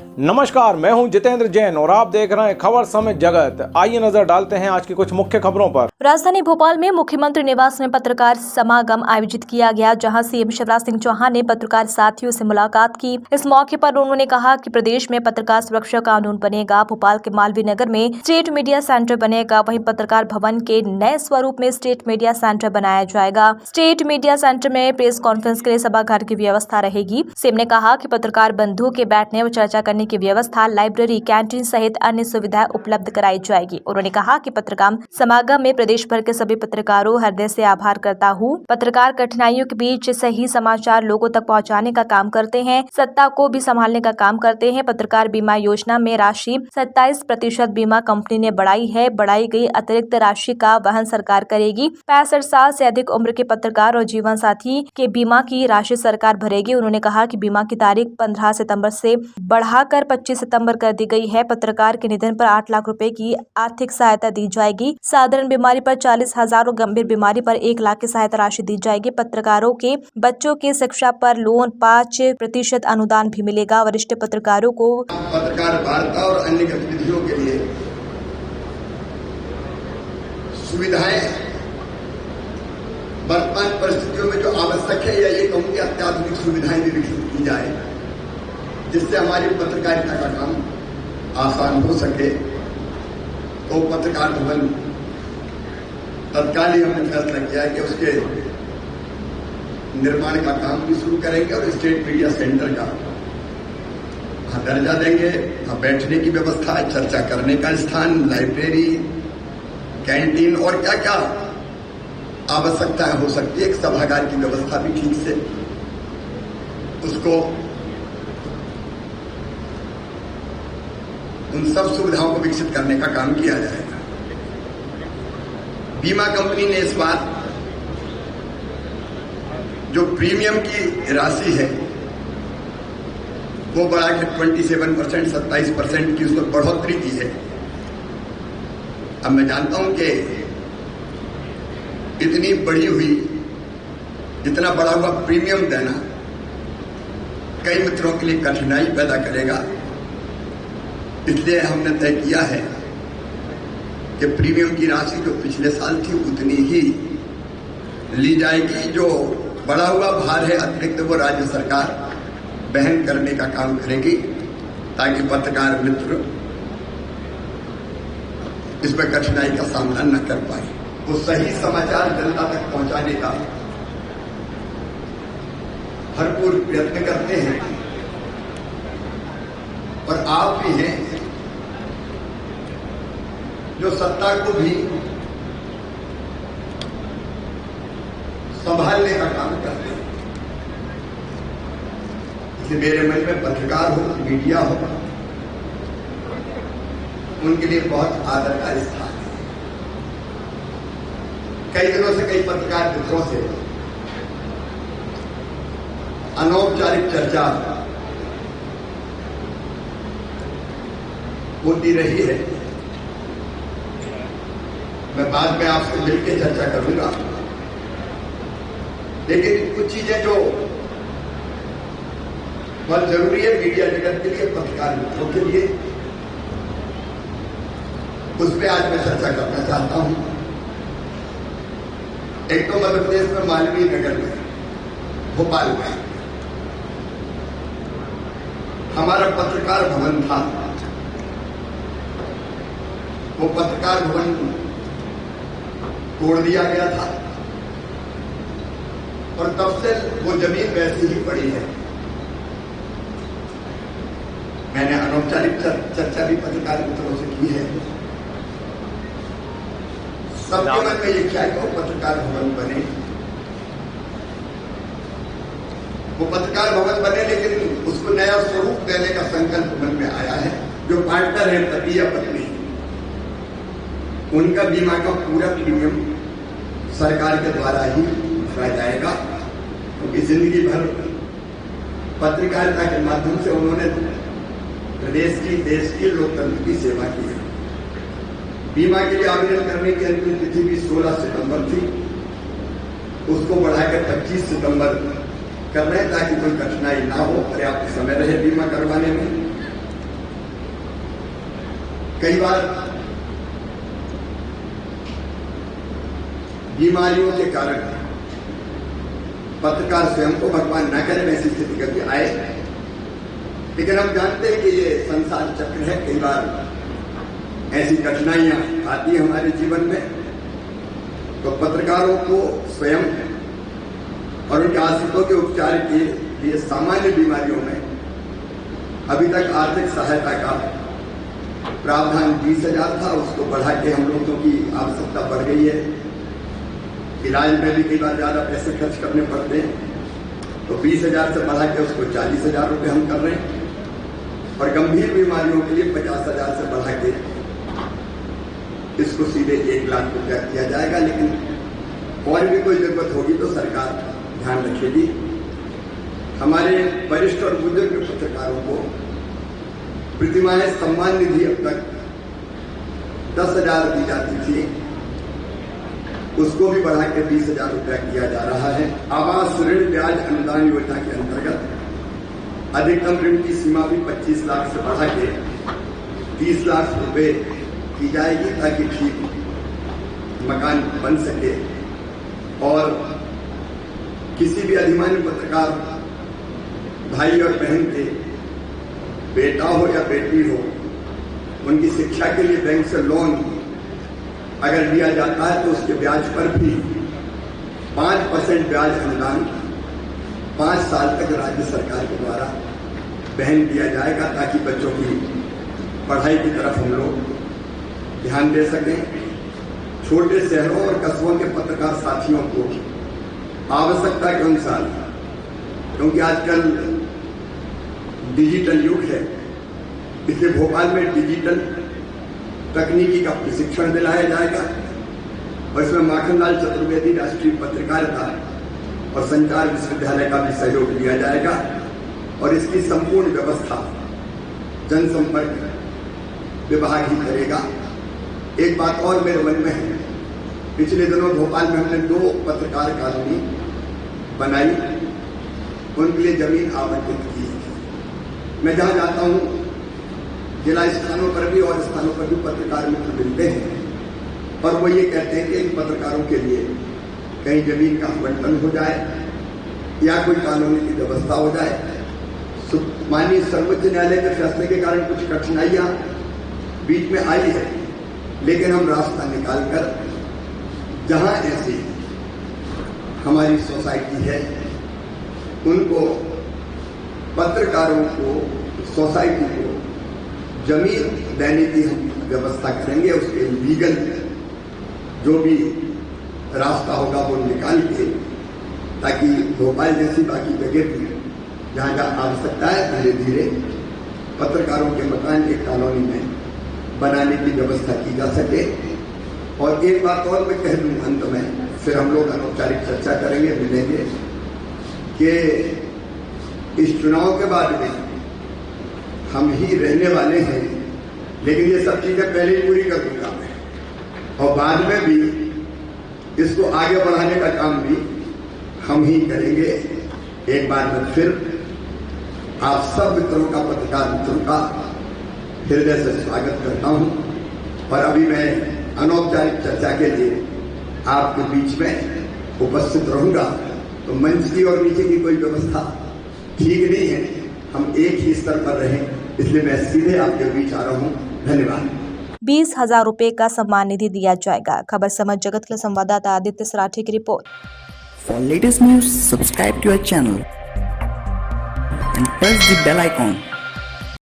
नमस्कार, मैं हूं जितेंद्र जैन और आप देख रहे हैं खबर समय जगत। आइए नजर डालते हैं आज की कुछ मुख्य खबरों पर। राजधानी भोपाल में मुख्यमंत्री निवास में पत्रकार समागम आयोजित किया गया, जहां सीएम शिवराज सिंह चौहान ने पत्रकार साथियों से मुलाकात की। इस मौके पर उन्होंने कहा कि प्रदेश में पत्रकार सुरक्षा कानून बनेगा, भोपाल के मालवीय नगर में स्टेट मीडिया सेंटर बनेगा, वहीं पत्रकार भवन के नए स्वरूप में स्टेट मीडिया सेंटर बनाया जाएगा। स्टेट मीडिया सेंटर में प्रेस कॉन्फ्रेंस के लिए सभागार की व्यवस्था रहेगी। सीएम ने कहा कि पत्रकार बंधुओं के बैठने व चर्चा करने की व्यवस्था, लाइब्रेरी, कैंटीन सहित अन्य सुविधाएं उपलब्ध कराई जाएगी। उन्होंने कहा कि पत्रकार समागम में प्रदेश भर के सभी पत्रकारों हृदय से आभार करता हूँ। पत्रकार कठिनाइयों के बीच सही समाचार लोगों तक पहुँचाने का काम करते हैं, सत्ता को भी संभालने का काम करते हैं। पत्रकार बीमा योजना में राशि 27% बीमा कंपनी ने बढ़ाई है। बढ़ाई गई अतिरिक्त राशि का वहन सरकार करेगी। 65 साल से अधिक उम्र के पत्रकार और जीवन साथी के बीमा की राशि सरकार भरेगी। उन्होंने कहा कि बीमा की तारीख 15 सितंबर से बढ़ाकर 25 सितंबर कर दी गई है। पत्रकार के निधन पर 8 लाख रुपए की आर्थिक सहायता दी जाएगी। साधारण बीमारी पर 40,000 और गंभीर बीमारी पर 1 लाख की सहायता राशि दी जाएगी। पत्रकारों के बच्चों की शिक्षा पर लोन 5% अनुदान भी मिलेगा। वरिष्ठ पत्रकारों को पत्रकार वार्ता और अन्य गतिविधियों के लिए सुविधाएं वर्तमान परिस्थितियों में जो आवश्यक है, या ये कहूं कि अत्याधुनिक सुविधाएं भी विकसित की जाए, जिससे हमारी पत्रकारिता का काम आसान हो सके। तो पत्रकार भवन तत्काल ही हमने फैसला किया है कि उसके निर्माण का काम भी शुरू करेंगे और स्टेट मीडिया सेंटर का दर्जा देंगे। बैठने की व्यवस्था, चर्चा करने का स्थान, लाइब्रेरी, कैंटीन और क्या क्या आवश्यकताएं हो सकती है, एक सभागार की व्यवस्था भी ठीक से उसको, उन सब सुविधाओं को विकसित करने का काम किया जाएगा। बीमा कंपनी ने इस बार जो प्रीमियम की राशि है वो बढ़ा के 27%, 27% की उसमें बढ़ोतरी की है। अब मैं जानता हूं कि इतनी बढ़ी हुई, इतना बढ़ा हुआ प्रीमियम देना कई मित्रों के लिए कठिनाई पैदा करेगा। इसलिए हमने तय किया है कि प्रीमियम की राशि जो पिछले साल थी उतनी ही ली जाएगी। जो बढ़ा हुआ भार है अतिरिक्त, वो राज्य सरकार वहन करने का काम करेगी, ताकि पत्रकार मित्र इसमें कठिनाई का सामना न कर पाए। वो सही समाचार जनता तक पहुंचाने का भरपूर प्रयत्न करते हैं और आप भी हैं जो सत्ता को भी संभालने का काम करते हैं। इसलिए मेरे मन में पत्रकार हो, मीडिया हो, उनके लिए बहुत आदर का स्थान है। कई दिनों से कई पत्रकार मित्रों से अनौपचारिक चर्चा होती रही है। मैं बाद में आपसे मिलकर चर्चा करूंगा, लेकिन कुछ चीजें जो बहुत जरूरी है मीडिया जगत के लिए, पत्रकार मित्रों के लिए, उस पर आज मैं चर्चा करना चाहता हूं। एक तो मध्य प्रदेश में मालवीय नगर में, भोपाल में हमारा पत्रकार भवन था। वो पत्रकार भवन तोड़ दिया गया था और तब से वो जमीन वैसी ही पड़ी है। मैंने अनौपचारिक चर्चा भी पत्रकार मित्रों से की है। सबके मन में ये क्या है कि वो पत्रकार भवन बने, वो पत्रकार भवन बने, लेकिन उसको नया स्वरूप देने का संकल्प मन में आया है। जो पार्टनर है, पति या पत्नी, उनका बीमा का पूरा प्रीमियम सरकार के द्वारा ही भरा जाएगा, क्योंकि जिंदगी भर पत्रकारिता के माध्यम से उन्होंने प्रदेश की, देश की, लोकतंत्र की सेवा की है। बीमा के लिए आवेदन करने की अंतिम तिथि भी 16 सितंबर थी, उसको बढ़ाकर 25 सितंबर कर रहे हैं, ताकि कोई कठिनाई ना हो, पर्याप्त समय रहे बीमा करवाने में। कई बार बीमारियों के कारण पत्रकार स्वयं को भगवान न करे ऐसी स्थिति कभी आए, लेकिन हम जानते हैं कि ये संसार चक्र है। कई बार ऐसी कठिनाइयां आती है हमारे जीवन में, तो पत्रकारों को स्वयं और उनके आश्रितों के उपचार के लिए सामान्य बीमारियों में अभी तक आर्थिक सहायता का प्रावधान 20,000 था, उसको बढ़ा के हम लोगों की आवश्यकता बढ़ गई है। इलाज में भी कई बार ज्यादा पैसे खर्च करने पड़ते हैं, तो 20,000 से बढ़ा के उसको 40,000 रुपये हम कर रहे हैं, और गंभीर बीमारियों के लिए 50,000 से बढ़ा के इसको सीधे 1 लाख रुपया किया जाएगा। लेकिन और भी कोई जरूरत होगी तो सरकार ध्यान रखेगी। हमारे वरिष्ठ और बुजुर्ग पत्रकारों को प्रतिमाह सम्मान निधि अब तक 10,000 दी जाती थी, उसको भी बढ़ा के 20,000 रुपया किया जा रहा है। आवास ऋण ब्याज अनुदान योजना के अंतर्गत अधिकतम ऋण की सीमा भी 25 लाख से बढ़ा के 30 लाख रुपए की जाएगी, ताकि ठीक मकान बन सके और किसी भी अधिमान्य पत्रकार भाई और बहन के बेटा हो या बेटी हो, उनकी शिक्षा के लिए बैंक से लोन अगर लिया जाता है तो उसके ब्याज पर भी 5% ब्याज अनुदान 5 साल तक राज्य सरकार के द्वारा बहन दिया जाएगा, ताकि बच्चों की पढ़ाई की तरफ हम लोग ध्यान दे सकें। छोटे शहरों और कस्बों के पत्रकार साथियों को आवश्यकता के अनुसार, क्योंकि आजकल डिजिटल युग है, इसलिए भोपाल में डिजिटल तकनीकी का प्रशिक्षण दिलाया जाएगा, और इसमें माखनलाल चतुर्वेदी राष्ट्रीय पत्रकारिता और संचार विश्वविद्यालय का भी सहयोग लिया जाएगा, और इसकी संपूर्ण व्यवस्था जनसंपर्क विभाग ही करेगा। एक बात और मेरे मन में है, पिछले दिनों भोपाल में हमने 2 पत्रकार कॉलोनी बनाई, उनके लिए जमीन आवंटित की। मैं जहां जाता हूं, जिला स्थानों पर भी और स्थानों पर भी पत्रकार मित्र मिलते हैं, और वो ये कहते हैं कि इन पत्रकारों के लिए कहीं जमीन का आवंटन हो जाए या कोई कानूनी की व्यवस्था हो जाए। माननीय सर्वोच्च न्यायालय के फैसले के कारण कुछ कठिनाइयां बीच में आई है, लेकिन हम रास्ता निकालकर जहां ऐसी हमारी सोसाइटी है, उनको पत्रकारों को, सोसाइटी को जमीन देने की हम व्यवस्था करेंगे। उसके लीगल जो भी रास्ता होगा वो निकाल के, ताकि भोपाल जैसी बाकी जगह भी जहां जहां आवश्यकता है धीरे धीरे पत्रकारों के मकान एक कॉलोनी में बनाने की व्यवस्था की जा सके। और एक बात और मैं कह दूं अंत में, फिर हम लोग अनौपचारिक चर्चा करेंगे, मिलेंगे, कि इस चुनाव के बाद में हम ही रहने वाले हैं, लेकिन ये सब चीजें पहले ही पूरी कर दूंगा मैं, और बाद में भी इसको आगे बढ़ाने का काम भी हम ही करेंगे। एक बार मैं फिर आप सब मित्रों का, पत्रकार मित्रों का हृदय से स्वागत करता हूं, और अभी मैं अनौपचारिक चर्चा के लिए आपके बीच में उपस्थित रहूंगा। तो मंच की और नीचे की कोई व्यवस्था ठीक नहीं है, हम एक ही स्तर पर रहें, इसलिए मैं सीधे आपके बीच आ रहा हूं। धन्यवाद। 20,000 रुपए का सम्मान निधि दिया जाएगा। खबर समझ जगत के संवाददाता आदित्य सराठी की report. For latest news, subscribe to our channel and press the bell icon.